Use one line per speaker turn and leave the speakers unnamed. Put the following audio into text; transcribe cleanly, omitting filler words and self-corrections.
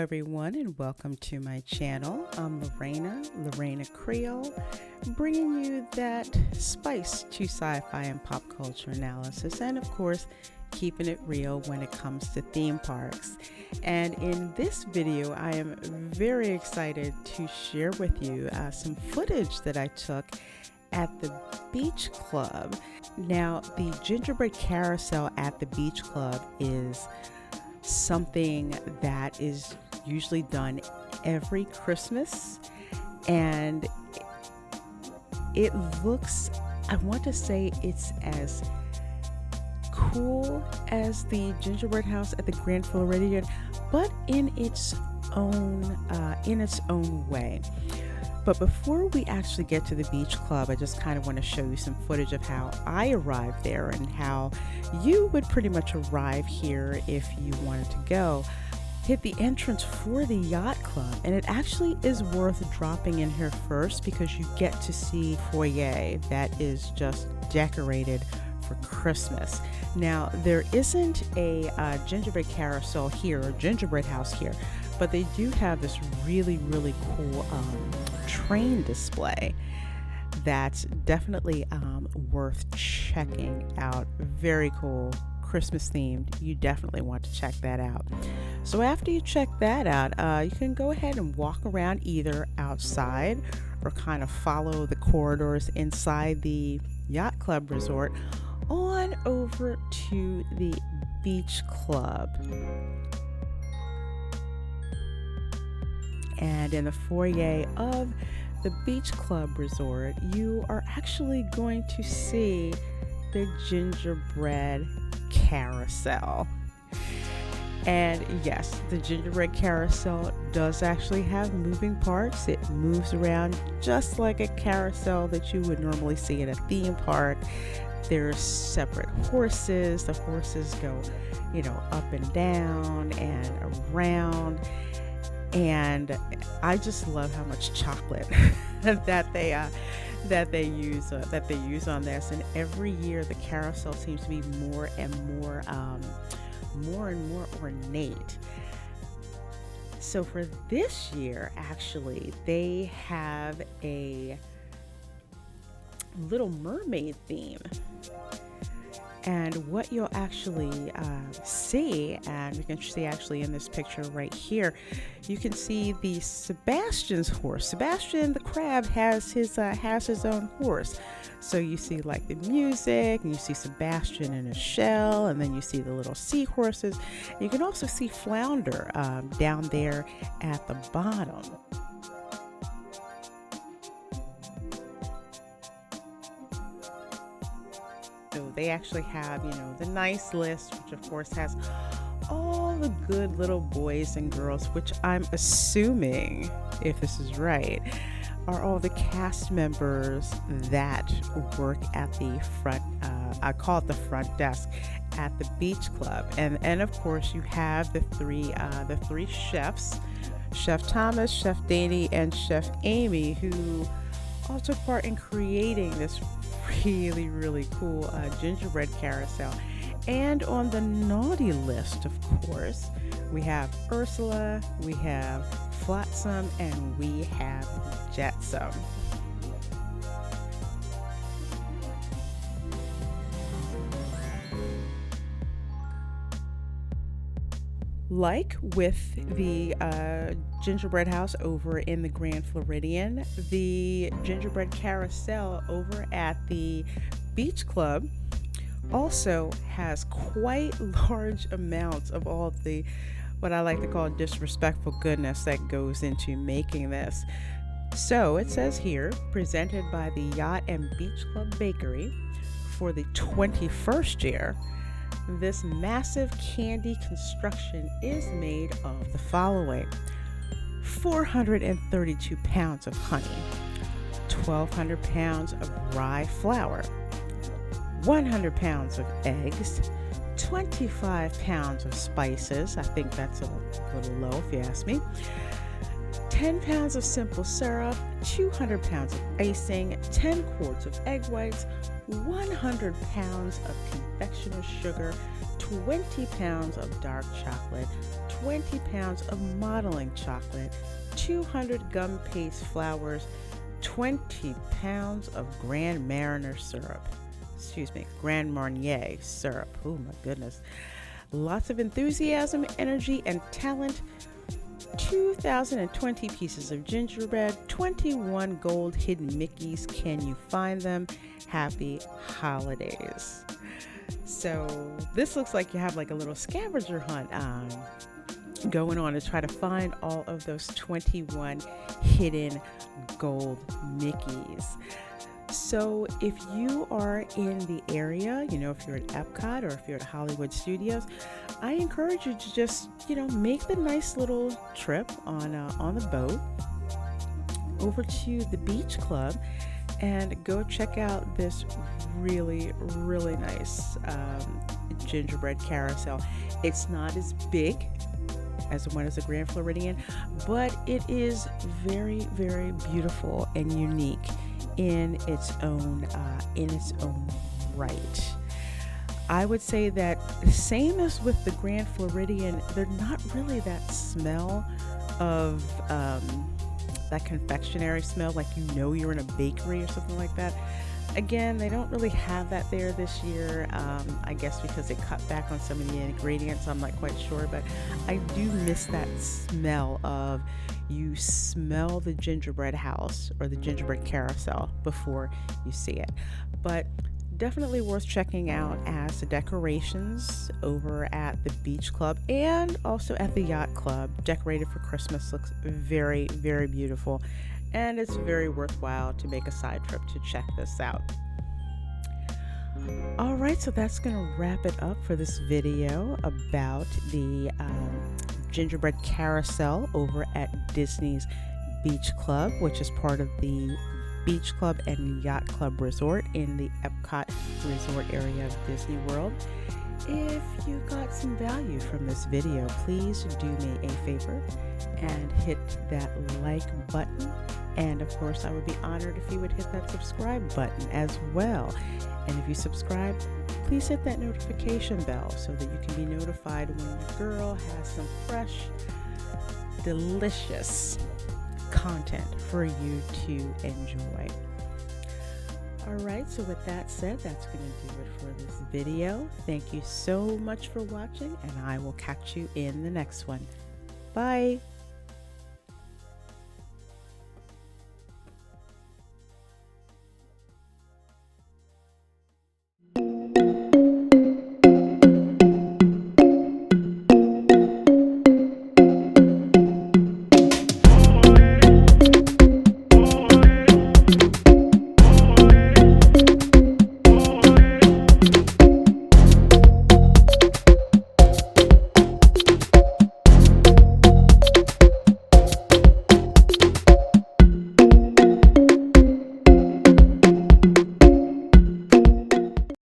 everyone, and welcome to my channel. I'm Reina Creole, bringing you that spice to sci-fi and pop culture analysis, and of course, keeping it real when it comes to theme parks. And in this video, I am very excited to share with you some footage that I took at the Beach Club. Now, the Gingerbread Carousel at the Beach Club is something that is usually done every Christmas, and it looks, I want to say it's as cool as the gingerbread house at the Grand Floridian, but in its own way. But before we actually get to the Beach Club, I just kind of want to show you some footage of how I arrived there and how you would pretty much arrive here if you wanted to go. Hit the entrance for the yacht club, and it actually is worth dropping in here first because you get to see foyer that is just decorated for Christmas. Now, there isn't a gingerbread carousel here or gingerbread house here, but they do have this really cool train display that's definitely worth checking out. Very cool, Christmas themed. You definitely want to check that out. So after you check that out, you can go ahead and walk around either outside or kind of follow the corridors inside the Yacht Club Resort on over to the Beach Club. And in the foyer of the Beach Club Resort, you are actually going to see the Gingerbread Carousel. And yes, the Gingerbread Carousel does actually have moving parts. It moves around just like a carousel that you would normally see in a theme park. There's separate horses. The horses go, up and down and around. And I just love how much chocolate that they use on this. And every year the carousel seems to be more and more ornate. So for this year, actually, they have a Little Mermaid theme. And what you'll actually see, and you can see actually in this picture right here, you can see the Sebastian's horse. Sebastian the crab has his own horse. So you see like the music, and you see Sebastian in a shell, and then you see the little seahorses. You can also see Flounder down there at the bottom. So they actually have, the nice list, which of course has all the good little boys and girls, which I'm assuming, if this is right, are all the cast members that work at the front, I call it the front desk at the Beach Club. And of course you have the three chefs, Chef Thomas, Chef Danny, and Chef Amy, who all took part in creating this really cool gingerbread carousel. And on the naughty list, of course, we have Ursula, we have Flotsam, and we have Jetsam. Like with the gingerbread house over in the Grand Floridian, the gingerbread carousel over at the Beach Club also has quite large amounts of all the, what I like to call, disrespectful goodness that goes into making this. So it says here, presented by the Yacht and Beach Club Bakery for the 21st year. This massive candy construction is made of the following: 432 pounds of honey, 1,200 pounds of rye flour, 100 pounds of eggs, 25 pounds of spices. I think that's a little low if you ask me. 10 pounds of simple syrup, 200 pounds of icing, 10 quarts of egg whites, 100 pounds of confectioner sugar, 20 pounds of dark chocolate, 20 pounds of modeling chocolate, 200 gum paste flours, 20 pounds of Grand Marnier syrup. Grand Marnier syrup. Oh my goodness. Lots of enthusiasm, energy, and talent. 2020 pieces of gingerbread, 21 gold hidden Mickeys. Can you find them? Happy holidays. So this looks like you have like a little scavenger hunt going on to try to find all of those 21 hidden gold Mickeys. So if you are in the area, if you're at Epcot or if you're at Hollywood Studios, I encourage you to just, make the nice little trip on the boat over to the beach club and go check out this really, really nice gingerbread carousel. It's not as big as the one as the Grand Floridian, but it is very, very beautiful and unique in its own right. I would say that same as with the Grand Floridian, they're not really that smell of that confectionery smell, like you're in a bakery or something like that. Again, they don't really have that there this year. I guess because they cut back on some of the ingredients. I'm not quite sure, but I do miss that smell of you smell the gingerbread house or the gingerbread carousel before you see it. But definitely worth checking out as the decorations over at the beach club and also at the yacht club, decorated for Christmas. Looks very, very beautiful, and it's very worthwhile to make a side trip to check this out. All right, so that's going to wrap it up for this video about the gingerbread carousel over at Disney's Beach Club, which is part of the Beach Club and Yacht Club Resort in the Epcot Resort area of Disney World. If you got some value from this video, please do me a favor and hit that like button. And of course, I would be honored if you would hit that subscribe button as well. And if you subscribe, please hit that notification bell so that you can be notified when your girl has some fresh, delicious content for you to enjoy. All right, so with that said, that's going to do it for this video. Thank you so much for watching, and I will catch you in the next one. Bye.